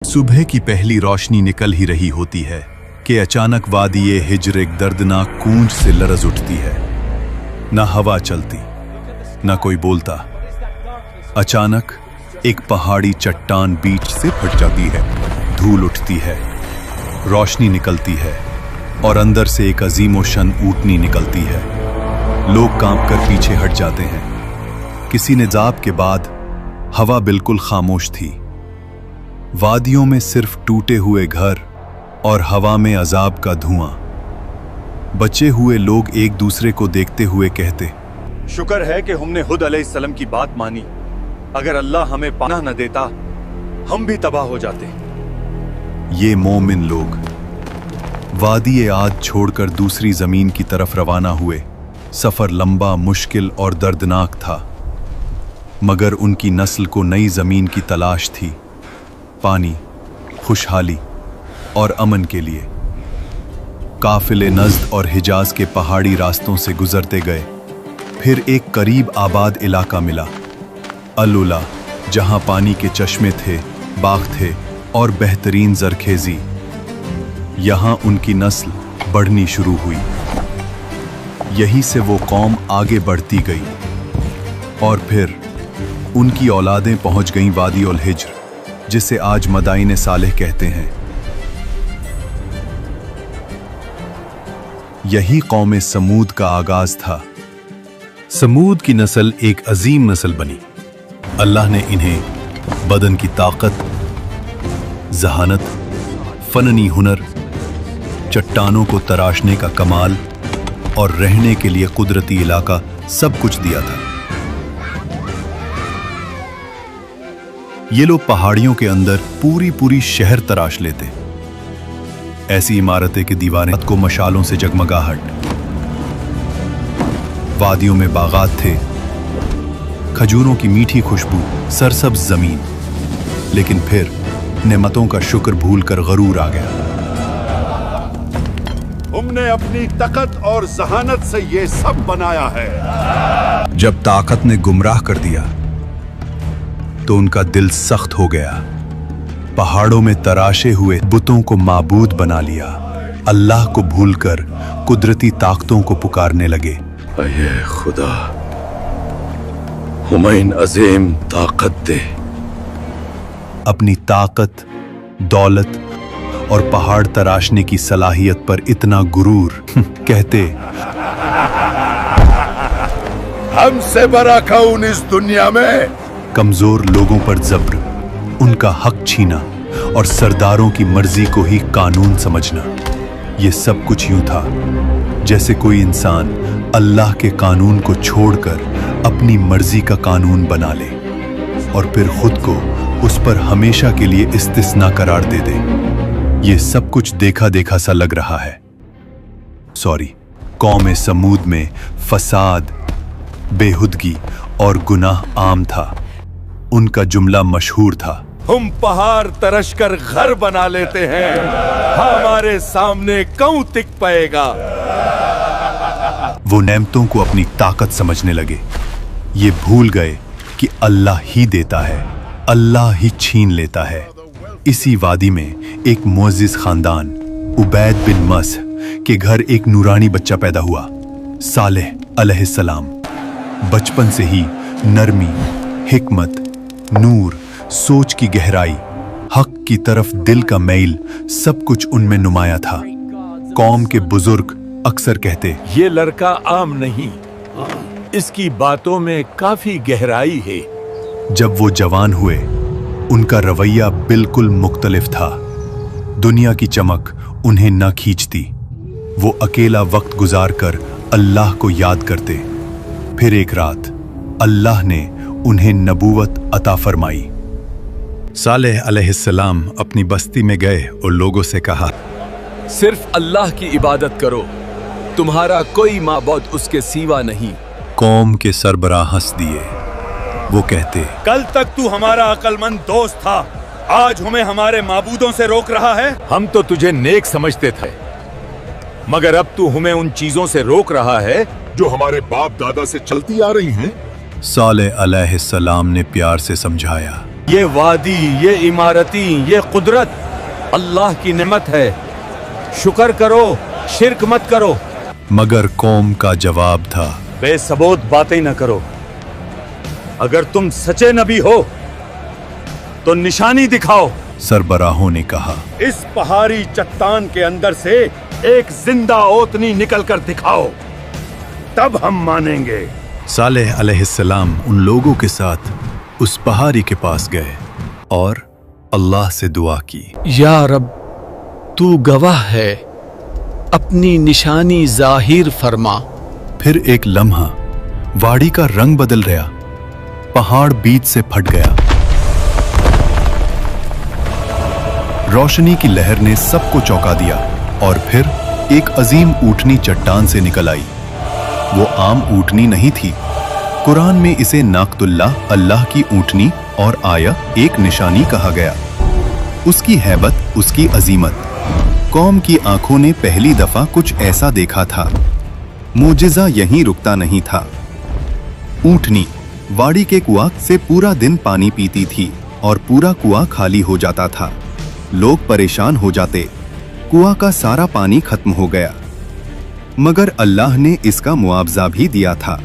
सुबह की पहली रोशनी निकल ही रही होती है कि अचानक वादी हिज्र एक दर्दनाक गूंज से लरज उठती है। न हवा चलती, न कोई बोलता। अचानक एक पहाड़ी चट्टान बीच से फट जाती है, धूल उठती है, रोशनी निकलती है और अंदर से एक अजीमोशन ऊँटनी निकलती है। लोग कांपकर पीछे हट जाते हैं। किसी निजाब के बाद हवा बिल्कुल खामोश थी। वादियों में सिर्फ टूटे हुए घर और हवा में अजाब का धुआं। बचे हुए लोग एक दूसरे को देखते हुए कहते, शुक्र है कि हमने हुद अलैहिस्सलाम की बात मानी। अगर अल्लाह हमें पनाह न देता हम भी तबाह हो जाते। ये मोमिन लोग वादी आद छोड़कर दूसरी जमीन की तरफ रवाना हुए। सफर लंबा, मुश्किल और दर्दनाक था, मगर उनकी नस्ल को नई जमीन की तलाश थी, पानी, खुशहाली और अमन के लिए। काफिले नज़्द और हिजाज के पहाड़ी रास्तों से गुजरते गए। फिर एक करीब आबाद इलाका मिला, अल-उला, जहां पानी के चश्मे थे, बाग थे और बेहतरीन जरखेजी। यहां उनकी नस्ल बढ़नी शुरू हुई। यहीं से वो कौम आगे बढ़ती गई और फिर उनकी औलादें पहुंच गईं वादी उल हिज्र, जिसे आज मदाइन सालेह कहते हैं। यही कौम समूद का आगाज था। समूद की नस्ल एक अजीम नस्ल बनी। अल्लाह ने इन्हें बदन की ताकत, जहानत, फननी हुनर, चट्टानों को तराशने का कमाल और रहने के लिए कुदरती इलाका सब कुछ दिया था। ये लोग पहाड़ियों के अंदर पूरी शहर तराश लेते। ऐसी इमारतें की दीवारें को मशालों से जगमगाहट। वादियों में बागात थे, खजूरों की मीठी खुशबू, सरसब्ज जमीन। लेकिन फिर नेमतों का शुक्र भूलकर गरूर आ गया। हमने अपनी ताकत और जहानत से ये सब बनाया है। जब ताकत ने गुमराह कर दिया तो उनका दिल सख्त हो गया। पहाड़ों में तराशे हुए बुतों को माबूद बना लिया। अल्लाह को भूलकर कुदरती ताकतों को पुकारने लगे। अये खुदा, हमें अजीम ताकत दे। अपनी ताकत, दौलत और पहाड़ तराशने की सलाहियत पर इतना गुरूर कहते, हमसे बड़ा कौन इस दुनिया में। कमजोर लोगों पर जब्र, उनका हक छीना और सरदारों की मर्जी को ही कानून समझना। ये सब कुछ यूं था जैसे कोई इंसान अल्लाह के कानून को छोड़कर अपनी मर्जी का कानून बना ले और फिर खुद को उस पर हमेशा के लिए इस्तिस्ना करार दे दे। ये सब कुछ देखा देखा सा लग रहा है। कौम समूद में फसाद, बेहुदगी और गुनाह आम था। उनका जुमला मशहूर था, हम पहाड़ तरश कर घर बना लेते हैं, हमारे सामने कौन टिक पाएगा। वो नेमतों को अपनी ताकत समझने लगे। ये भूल गए कि अल्लाह ही देता है, अल्लाह ही छीन लेता है। इसी वादी में एक मुअज़्ज़िज़ खानदान उबैद बिन मस के घर एक नूरानी बच्चा पैदा हुआ, सालेह अलैहिस्सलाम। बचपन से ही नरमी, हिकमत, नूर, सोच की गहराई, हक की तरफ दिल का मैल, सब कुछ उनमें नुमाया था। कौम के बुजुर्ग अक्सर कहते, ये लड़का आम नहीं, इसकी बातों में काफी गहराई है। जब वो जवान हुए उनका रवैया बिल्कुल मुख्तलिफ था। दुनिया की चमक उन्हें न खींचती। वो अकेला वक्त गुजारकर अल्लाह को याद करते। फिर एक रात अल्लाह ने उन्हें नबूवत अता फरमाई। सालेह अलैहिस्सलाम अपनी बस्ती में गए और लोगों से कहा, सिर्फ अल्लाह की इबादत करो, तुम्हारा कोई माबूद उसके सिवा नहीं। कौम के सरबराह हंस दिए। वो कहते, कल तक तू हमारा अक्लमंद दोस्त था, आज हमें हमारे माबूदों से रोक रहा है। हम तो तुझे नेक समझते थे, मगर अब तू हमें उन चीजों से रोक रहा है जो हमारे बाप दादा से चलती आ रही हैं। सालेह अलैहिस्सलाम ने प्यार से समझाया, ये वादी, ये इमारती, ये कुदरत अल्लाह की नेमत है। शुक्र करो, शिरक मत करो। मगर कौम का जवाब था, बेसबूत बातें न करो। अगर तुम सच्चे नबी हो तो निशानी दिखाओ। सरबराहों ने कहा, इस पहाड़ी चट्टान के अंदर से एक जिंदा ओतनी निकल कर दिखाओ, तब हम मानेंगे। सालेह अलैहिस्सलाम उन लोगों के साथ उस पहाड़ी के पास गए और अल्लाह से दुआ की, या रब, तू गवाह है, अपनी निशानी जाहिर फरमा। फिर एक लम्हा वाड़ी का रंग बदल गया, पहाड़ बीच से फट गया। रोशनी की लहर ने सबको चौंका दिया और फिर एक अजीम ऊँटनी चट्टान से निकल आई। वो आम ऊँटनी नहीं थी। कुरान में इसे नाकतुल्लाह, अल्लाह की ऊँटनी, और आया एक निशानी कहा गया। उसकी हैबत, उसकी अजीमत, कौम की आंखों ने पहली दफा कुछ ऐसा देखा था। मोजिज़ा यहीं रुकता नहीं था। ऊँटनी वाड़ी के कुआं से पूरा दिन पानी पीती थी और पूरा कुआं खाली हो जाता था। लोग परेशान हो जाते, कुआं का सारा पानी खत्म हो गया। मगर अल्लाह ने इसका मुआवजा भी दिया था।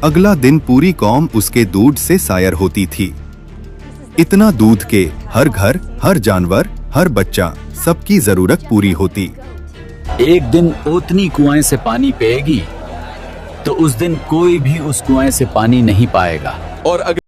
अगला दिन पूरी कौम उसके दूध से सायर होती थी। इतना दूध के हर घर, हर जानवर, हर बच्चा, सबकी जरूरत पूरी होती। एक दिन ओतनी कुएं से पानी पिएगी तो उस दिन कोई भी उस कुएं से पानी नहीं पाएगा। और अगर